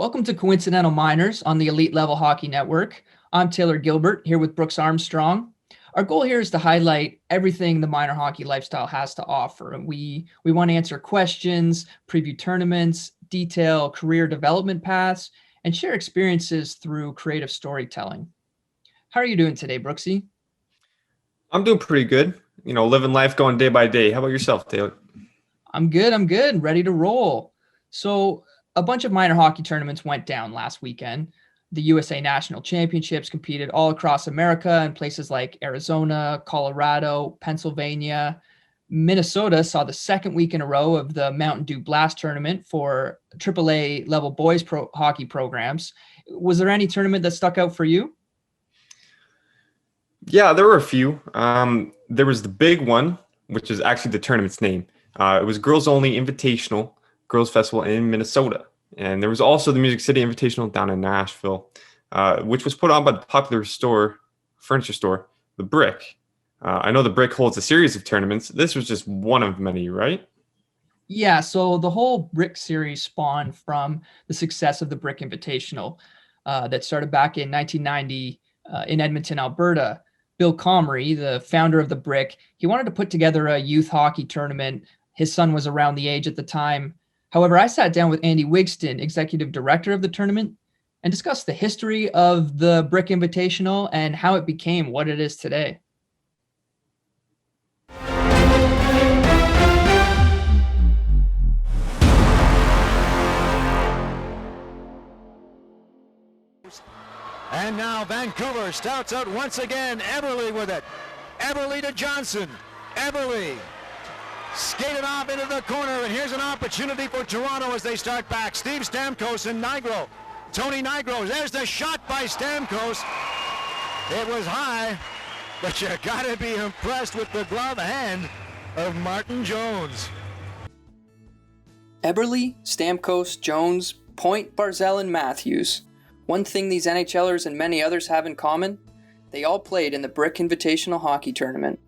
Welcome to Coincidental Minors on the Elite Level Hockey Network. I'm Taylor Gilbert here with Brooks Armstrong. Our goal here is to highlight everything the minor hockey lifestyle has to offer. And we want to answer questions, preview tournaments, detail career development paths, and share experiences through creative storytelling. How are you doing today, Brooksy? I'm doing pretty good. Living life going day by day. How about yourself, Taylor? I'm good. Ready to roll. So a bunch of minor hockey tournaments went down last weekend. The USA National Championships competed all across America in places like Arizona, Colorado, Pennsylvania. Minnesota saw the second week in a row of the Mountain Dew Blast tournament for AAA level boys hockey programs. Was there any tournament that stuck out for you? Yeah, there were a few. There was the big one, which is actually the tournament's name. It was Girls Only Invitational Girls Festival in Minnesota. And there was also the Music City Invitational down in Nashville, which was put on by the popular furniture store, the Brick. I know the Brick holds a series of tournaments. This was just one of many, right? Yeah, so the whole Brick series spawned from the success of the Brick Invitational that started back in 1990 in Edmonton, Alberta. Bill Comrie, the founder of the Brick, he wanted to put together a youth hockey tournament. His son was around the age at the time. However, I sat down with Andy Wigston, executive director of the tournament, and discussed the history of the Brick Invitational and how it became what it is today. And now Vancouver starts out once again. Eberle with it. Eberle to Johnson. Eberle skated off into the corner, and here's an opportunity for Toronto as they start back. Steve Stamkos and Nigro. Tony Nigro. There's the shot by Stamkos. It was high, but you gotta be impressed with the glove hand of Martin Jones. Eberle, Stamkos, Jones, Point, Barzell, and Matthews. One thing these NHLers and many others have in common, they all played in the Brick Invitational Hockey Tournament.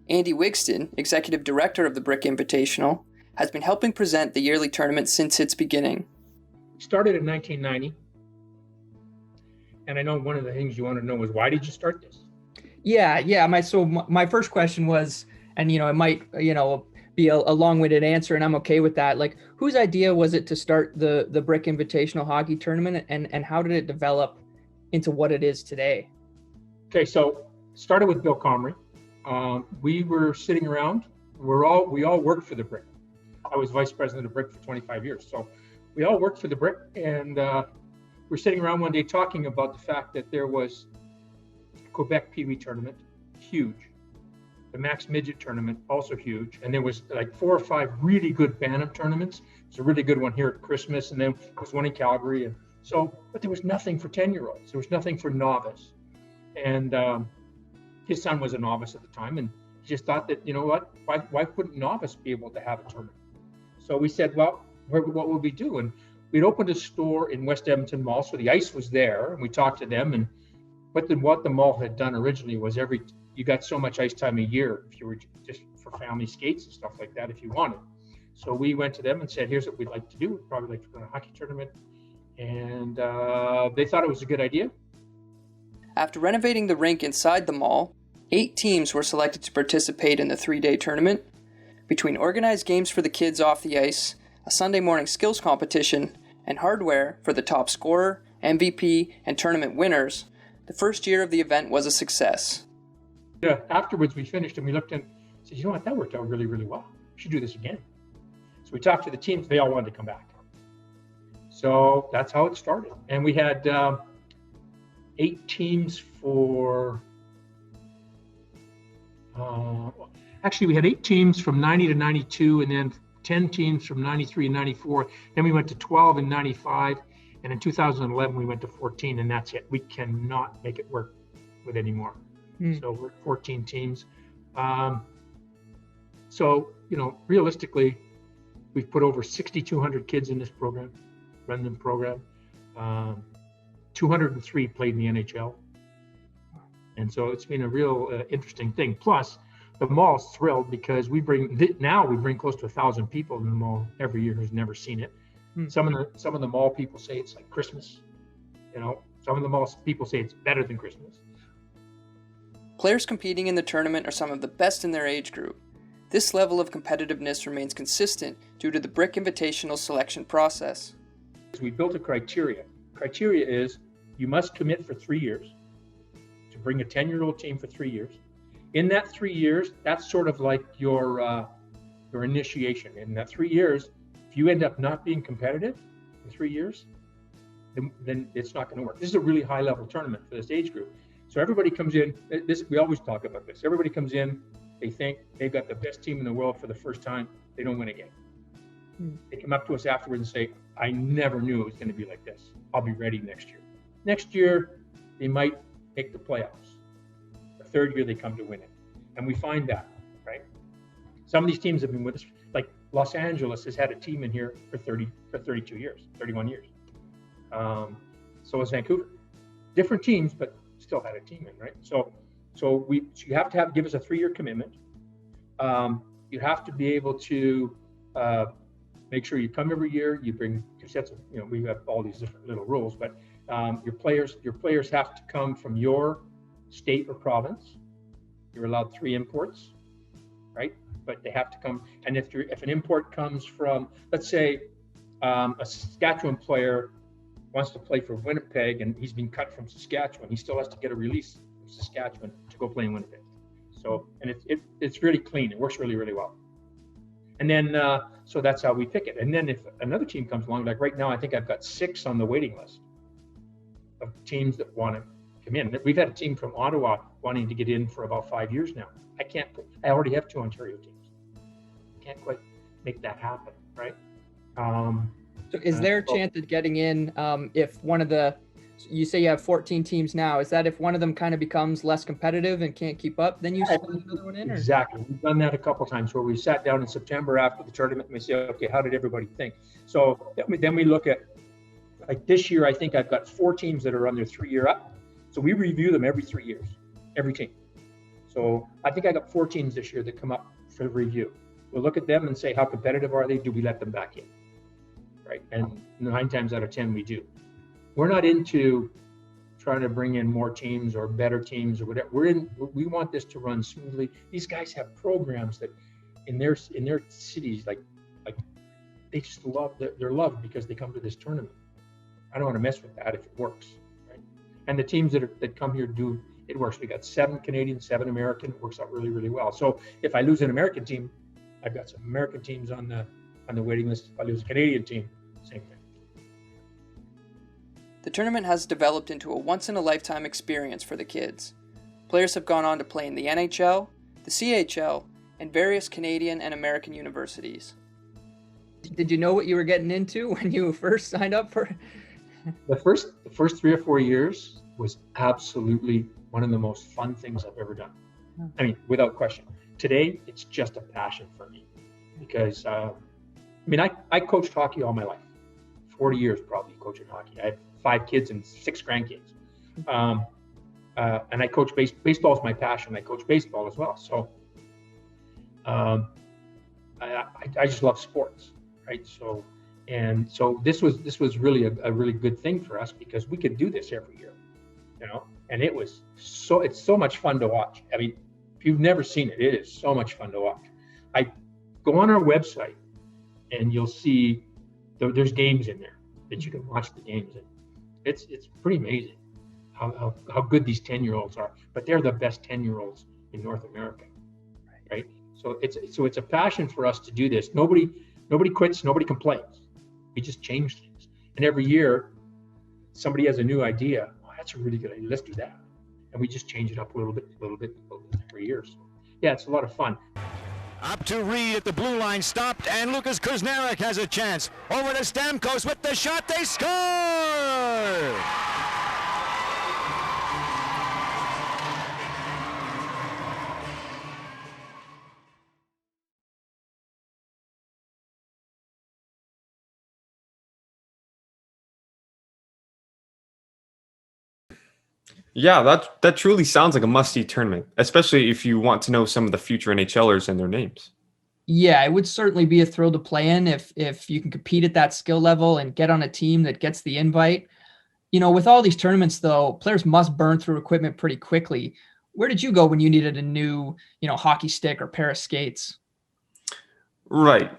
Andy Wigston, executive director of the Brick Invitational, has been helping present the yearly tournament since its beginning. It started in 1990, and I know one of the things you want to know is, why did you start this? Yeah. My first question was, and it might be a long-winded answer, and I'm okay with that. Like, whose idea was it to start the Brick Invitational Hockey Tournament, and how did it develop into what it is today? Okay, so started with Bill Comrie. We were sitting around. We all worked for the Brick. I was vice president of Brick for 25 years, so we all worked for the Brick, and we're sitting around one day talking about the fact that there was Quebec Pee Wee tournament, huge. The Max Midget tournament, also huge. And there was like 4 or 5 really good Bantam tournaments. There's a really good one here at Christmas, and then there was one in Calgary. And so, but there was nothing for 10-year-olds. There was nothing for novice. And his son was a novice at the time, and he just thought that, you know what, why couldn't novice be able to have a tournament? So we said, well, what would we do? And we'd opened a store in West Edmonton Mall, so the ice was there, and we talked to them. And what the mall had done originally was you got so much ice time a year if you were just for family skates and stuff like that if you wanted. So we went to them and said, here's what we'd like to do. We'd probably like to run a hockey tournament. And they thought it was a good idea. After renovating the rink inside the mall, 8 teams were selected to participate in the 3-day tournament. Between organized games for the kids off the ice, a Sunday morning skills competition, and hardware for the top scorer, MVP, and tournament winners, the first year of the event was a success. Yeah, afterwards we finished and we looked and said, you know what, that worked out really, really well. We should do this again. So we talked to the teams, they all wanted to come back. So that's how it started. And we had 8 teams for, actually we had 8 teams from 90 to 92, and then 10 teams from 93 and 94. Then we went to 12 and 95. And in 2011, we went to 14, and that's it. We cannot make it work with any more. So we're 14 teams. So, realistically, we've put over 6,200 kids in this program, run the program. 203 played in the NHL. And so it's been a real interesting thing. Plus, the mall's thrilled because we bring close to 1,000 people in the mall every year who's never seen it. Some of the mall people say it's like Christmas. Some of the mall people say it's better than Christmas. Players competing in the tournament are some of the best in their age group. This level of competitiveness remains consistent due to the Brick Invitational selection process. We built a criteria. Criteria is you must commit for 3 years to bring a 10-year-old team for 3 years. In that 3 years, that's sort of like your initiation. In that 3 years, if you end up not being competitive in 3 years, then it's not going to work. This is a really high-level tournament for this age group. So everybody comes in. We always talk about this. Everybody comes in. They think they've got the best team in the world for the first time. They don't win a game. They come up to us afterwards and say, I never knew it was going to be like this. I'll be ready next year. Next year, they might make the playoffs. The third year, they come to win it. And we find that, right? Some of these teams have been with us. Like Los Angeles has had a team in here for 32 years, 31 years. So has Vancouver. Different teams, but still had a team in, right? So you have to give us a 3-year commitment. You have to be able to make sure you come every year. You bring 2 sets of, we have all these different little rules, but your players have to come from your state or province. You're allowed 3 imports, right? But they have to come. And if an import comes from, let's say, a Saskatchewan player wants to play for Winnipeg and he's been cut from Saskatchewan, he still has to get a release from Saskatchewan to go play in Winnipeg. So, and it's really clean. It works really, really well. And then, so that's how we pick it. And then if another team comes along, like right now, I think I've got 6 on the waiting list of teams that want to come in. We've had a team from Ottawa wanting to get in for about 5 years now. I already have 2 Ontario teams. Can't quite make that happen, right? So is there a chance of getting in if one of you say you have 14 teams now, is that if one of them kind of becomes less competitive and can't keep up, then you slot another one in? Or? Exactly. We've done that a couple of times where we sat down in September after the tournament and we say, okay, how did everybody think? So then we look at, like this year, I think I've got 4 teams that are on their 3-year up. So we review them every 3 years, every team. So I think I got 4 teams this year that come up for review. We'll look at them and say, how competitive are they? Do we let them back in? Right. And 9 times out of 10, we do. We're not into trying to bring in more teams or better teams or whatever. We want this to run smoothly. These guys have programs that in their cities, like they just love, they're loved because they come to this tournament. I don't want to mess with that if it works. Right. And the teams that come here do, it works. We got 7 Canadian, 7 American. It works out really, really well. So if I lose an American team, I've got some American teams on the waiting list. If I lose a Canadian team, same thing. The tournament has developed into a once-in-a-lifetime experience for the kids. Players have gone on to play in the NHL, the CHL, and various Canadian and American universities. Did you know what you were getting into when you first signed up for it? The first 3 or 4 years was absolutely one of the most fun things I've ever done. I mean, without question. Today, it's just a passion for me because, I coached hockey all my life. 40 years probably coaching hockey. I have 5 kids and 6 grandkids. And I coach baseball is my passion. I coach baseball as well. So I just love sports, right? So this was really a really good thing for us because we could do this every year, and it's so much fun to watch. I mean, if you've never seen it, it is so much fun to watch. I go on our website and you'll see there's games in there that you can watch the games in. It's pretty amazing how good these 10-year-olds are, but they're the best 10-year-olds in North America, right? So it's a passion for us to do this. Nobody quits, nobody complains. We just change things, and every year somebody has a new idea. Oh, that's a really good idea. Let's do that, and we just change it up a little bit every year. So, yeah, it's a lot of fun. Up to Reed at the blue line, stopped, and Lucas Kuznarek has a chance. Over to Stamkos with the shot, they score! Yeah, that truly sounds like a must-see tournament, especially if you want to know some of the future NHLers and their names. Yeah, it would certainly be a thrill to play in if you can compete at that skill level and get on a team that gets the invite. With all these tournaments, though, players must burn through equipment pretty quickly. Where did you go when you needed a new, hockey stick or pair of skates? Right.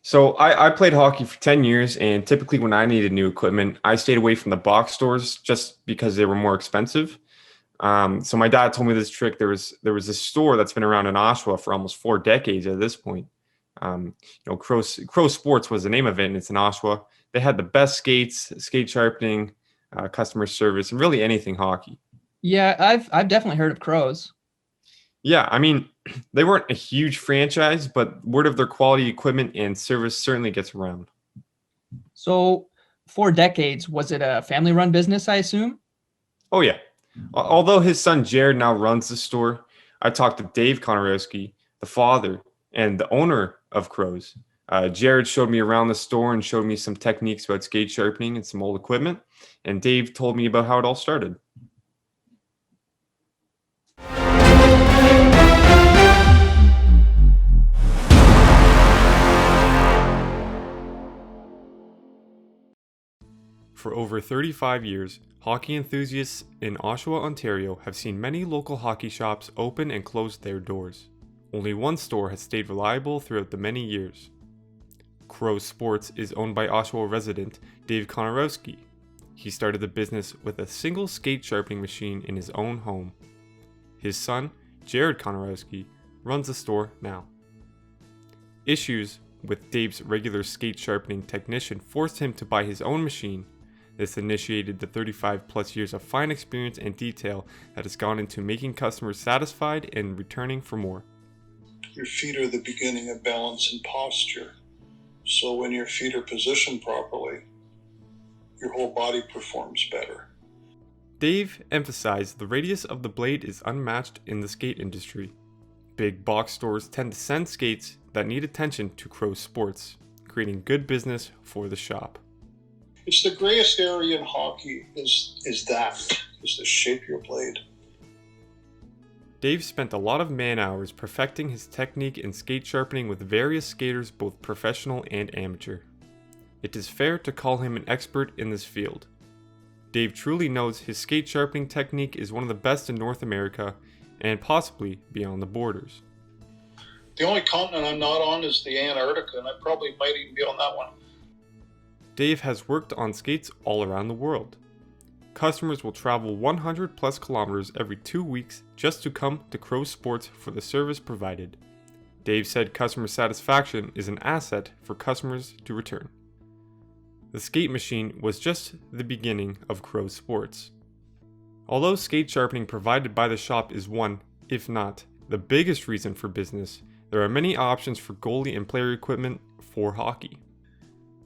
So I played hockey for 10 years, and typically when I needed new equipment, I stayed away from the box stores just because they were more expensive. So my dad told me this trick. There was a store that's been around in Oshawa for almost 4 decades at this point. Crow Sports was the name of it, and it's in Oshawa. They had the best skates, skate sharpening, customer service, and really anything hockey. Yeah, I've definitely heard of Crows. Yeah, I mean, they weren't a huge franchise, but word of their quality equipment and service certainly gets around. So 4 decades, was it a family-run business, I assume? Oh yeah. Although his son Jared now runs the store, I talked to Dave Konorowski, the father and the owner of Crows. Jared showed me around the store and showed me some techniques about skate sharpening and some old equipment. And Dave told me about how it all started. For over 35 years, hockey enthusiasts in Oshawa, Ontario have seen many local hockey shops open and close their doors. Only one store has stayed reliable throughout the many years. Crow Sports is owned by Oshawa resident Dave Konorowski. He started the business with a single skate sharpening machine in his own home. His son, Jared Konorowski, runs the store now. Issues with Dave's regular skate sharpening technician forced him to buy his own machine. This initiated the 35 plus years of fine experience and detail that has gone into making customers satisfied and returning for more. Your feet are the beginning of balance and posture. So when your feet are positioned properly, your whole body performs better. Dave emphasized the radius of the blade is unmatched in the skate industry. Big box stores tend to send skates that need attention to Crow Sports, creating good business for the shop. It's the grayest area in hockey is the shape of your blade. Dave spent a lot of man hours perfecting his technique in skate sharpening with various skaters, both professional and amateur. It is fair to call him an expert in this field. Dave truly knows his skate sharpening technique is one of the best in North America and possibly beyond the borders. The only continent I'm not on is the Antarctica, and I probably might even be on that one. Dave has worked on skates all around the world. Customers will travel 100 plus kilometers every 2 weeks just to come to Crow Sports for the service provided. Dave said customer satisfaction is an asset for customers to return. The skate machine was just the beginning of Crow Sports. Although skate sharpening provided by the shop is one, if not, the biggest reason for business, there are many options for goalie and player equipment for hockey.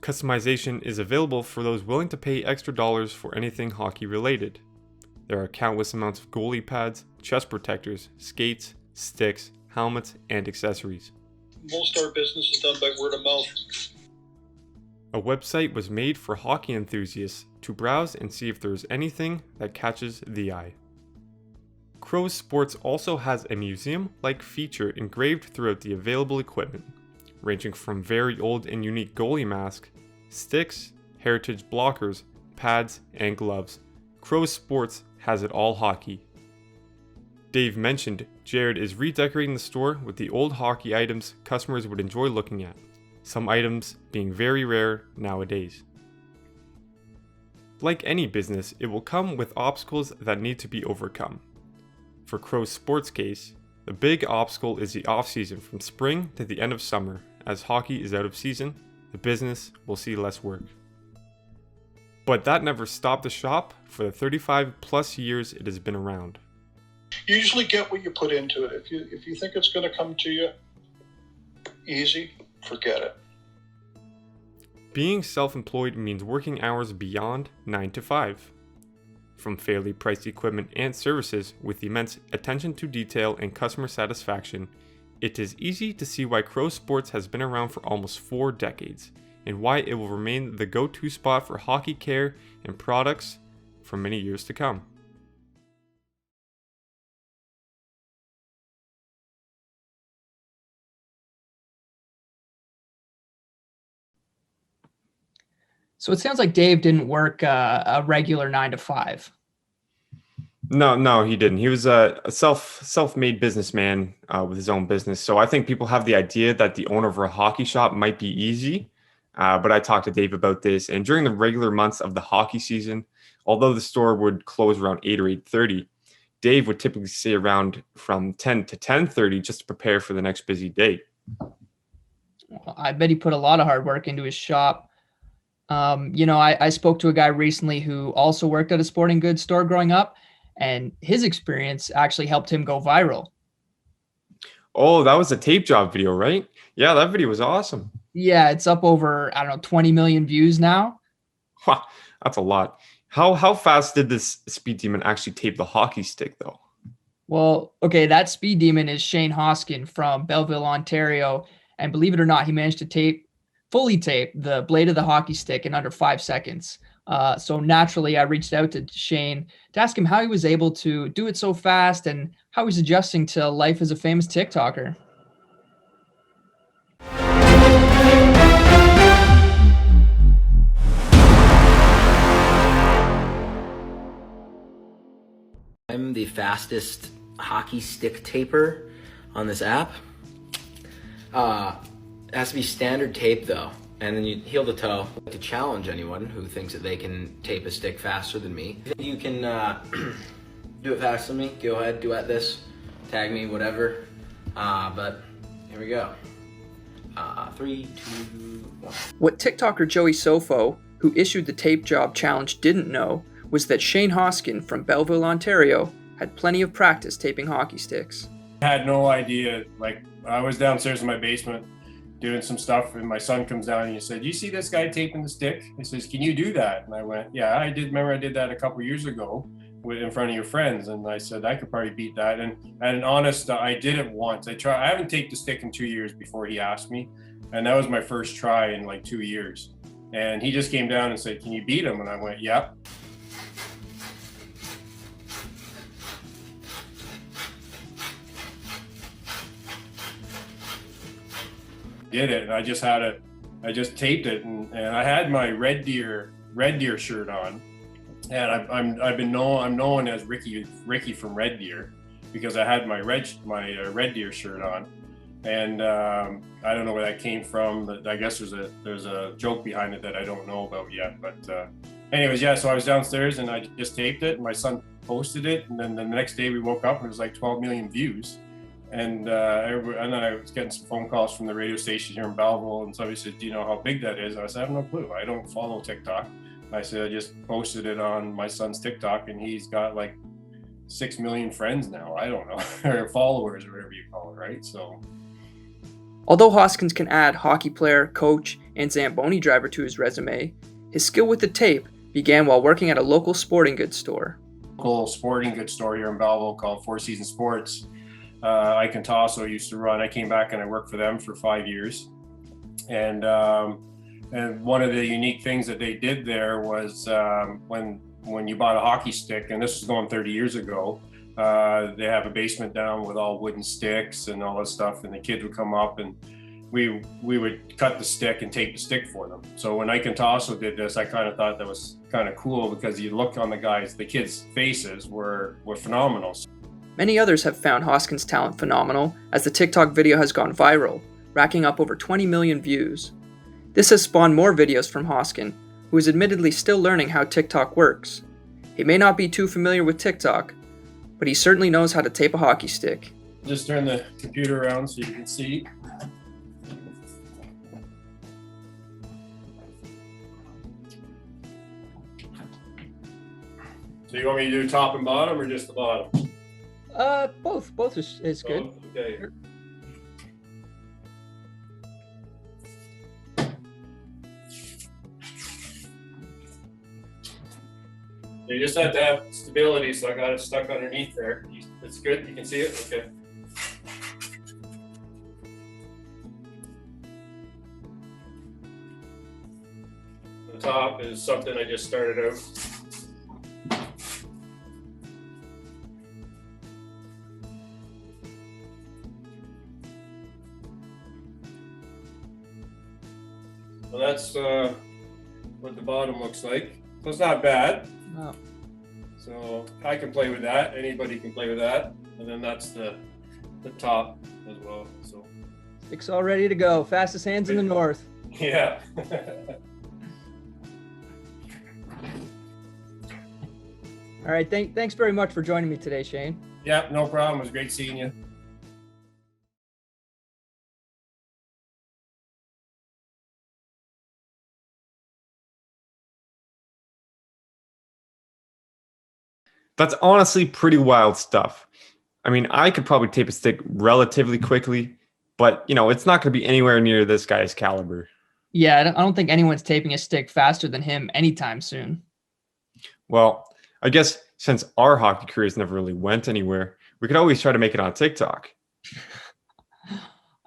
Customization is available for those willing to pay extra dollars for anything hockey related. There are countless amounts of goalie pads, chest protectors, skates, sticks, helmets, and accessories. Most of our business is done by word of mouth. A website was made for hockey enthusiasts to browse and see if there is anything that catches the eye. Crow Sports also has a museum-like feature engraved throughout the available equipment, ranging from very old and unique goalie masks, sticks, heritage blockers, pads, and gloves. Crow Sports has it all hockey. Dave mentioned Jared is redecorating the store with the old hockey items customers would enjoy looking at, some items being very rare nowadays. Like any business, it will come with obstacles that need to be overcome. For Crow Sports' case, the big obstacle is the off-season from spring to the end of summer. As hockey is out of season, the business will see less work. But that never stopped the shop for the 35 plus years it has been around. You usually get what you put into it. If you think it's going to come to you easy, forget it. Being self-employed means working hours beyond 9 to 5. From fairly priced equipment and services with immense attention to detail and customer satisfaction, it is easy to see why Crow Sports has been around for almost 4 decades, and why it will remain the go-to spot for hockey care and products for many years to come. So it sounds like Dave didn't work a regular 9 to 5. No, he didn't. He was a self-made businessman with his own business. So I think people have the idea that the owner of a hockey shop might be easy. But I talked to Dave about this, and during the regular months of the hockey season, although the store would close around 8 or 8:30, Dave would typically stay around from 10 to 10:30 just to prepare for the next busy day. Well, I bet he put a lot of hard work into his shop. I spoke to a guy recently who also worked at a sporting goods store growing up, and his experience actually helped him go viral. Oh, that was a tape job video, right? Yeah, that video was awesome. Yeah, it's up over, I don't know, 20 million views now. Wow, that's a lot. How fast did this speed demon actually tape the hockey stick, though? Well, okay, that speed demon is Shane Hoskin from Belleville, Ontario. And believe it or not, he managed to fully tape the blade of the hockey stick in under 5 seconds. So naturally, I reached out to Shane to ask him how he was able to do it so fast and how he's adjusting to life as a famous TikToker. I'm the fastest hockey stick taper on this app. It has to be standard tape though, and then you heel to toe. To challenge anyone who thinks that they can tape a stick faster than me. If you can do it faster than me, go ahead, duet this, tag me, whatever. But here we go. 3, 2, 1. What TikToker Joey Sofo, who issued the tape job challenge, didn't know was that Shane Hoskin from Belleville, Ontario, had plenty of practice taping hockey sticks. I had no idea. Like, I was downstairs in my basement doing some stuff, and my son comes down and he said, "You see this guy taping the stick?" He says, "Can you do that?" And I went, "Yeah, I did. Remember I did that a couple years ago in front of your friends." And I said, "I could probably beat that." And honest, I did it once. I haven't taped a stick in 2 years before he asked me. And that was my first try in like 2 years. And he just came down and said, "Can you beat him?" And I went, "Yep." Did it, and I just taped it, and I had my Red Deer shirt on, and I'm known as Ricky from Red Deer because I had my Red Deer shirt on, and I don't know where that came from, but I guess there's a joke behind it that I don't know about yet. But anyways, yeah. So I was downstairs and I just taped it, and my son posted it, and then the next day we woke up and it was like 12 million views. And then I was getting some phone calls from the radio station here in Belleville, and somebody said, "Do you know how big that is?" I said, "I have no clue. I don't follow TikTok." I said, "I just posted it on my son's TikTok, and he's got like 6 million friends now. I don't know, or followers, or whatever you call it, right?" So, although Hoskins can add hockey player, coach, and Zamboni driver to his resume, his skill with the tape began while working at a local sporting goods store. Local sporting goods store here in Belleville called Four Seasons Sports. Ike and Tasso used to run. I came back and I worked for them for 5 years. And one of the unique things that they did there was when you bought a hockey stick, and this was going 30 years ago, they have a basement down with all wooden sticks and all this stuff, and the kids would come up and we would cut the stick and tape the stick for them. So when Ike and Tasso did this, I kind of thought that was kind of cool because you look on the kids' faces were phenomenal. Many others have found Hoskins' talent phenomenal, as the TikTok video has gone viral, racking up over 20 million views. This has spawned more videos from Hoskin, who is admittedly still learning how TikTok works. He may not be too familiar with TikTok, but he certainly knows how to tape a hockey stick. Just turn the computer around so you can see. So you want me to do top and bottom or just the bottom? Both is good. Oh, okay. You just have to have stability, so I got it stuck underneath there. It's good, you can see it? Okay. The top is something I just started out. So what the bottom looks like. So it's not bad. Oh. So I can play with that. Anybody can play with that. And then that's the top as well. So Stick's all ready to go. Fastest hands in the north. yeah. All right. Thanks very much for joining me today, Shane. Yeah, no problem. It was great seeing you. That's honestly pretty wild stuff. I mean, I could probably tape a stick relatively quickly, but it's not going to be anywhere near this guy's caliber. Yeah, I don't think anyone's taping a stick faster than him anytime soon. Well, I guess since our hockey careers never really went anywhere, we could always try to make it on TikTok.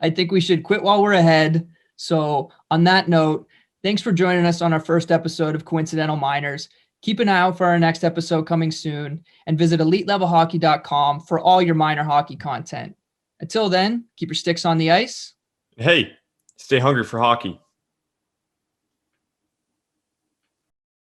I think we should quit while we're ahead. So on that note, thanks for joining us on our first episode of Coincidental Minors. Keep an eye out for our next episode coming soon, and visit elitelevelhockey.com for all your minor hockey content. Until then, keep your sticks on the ice. Hey, stay hungry for hockey.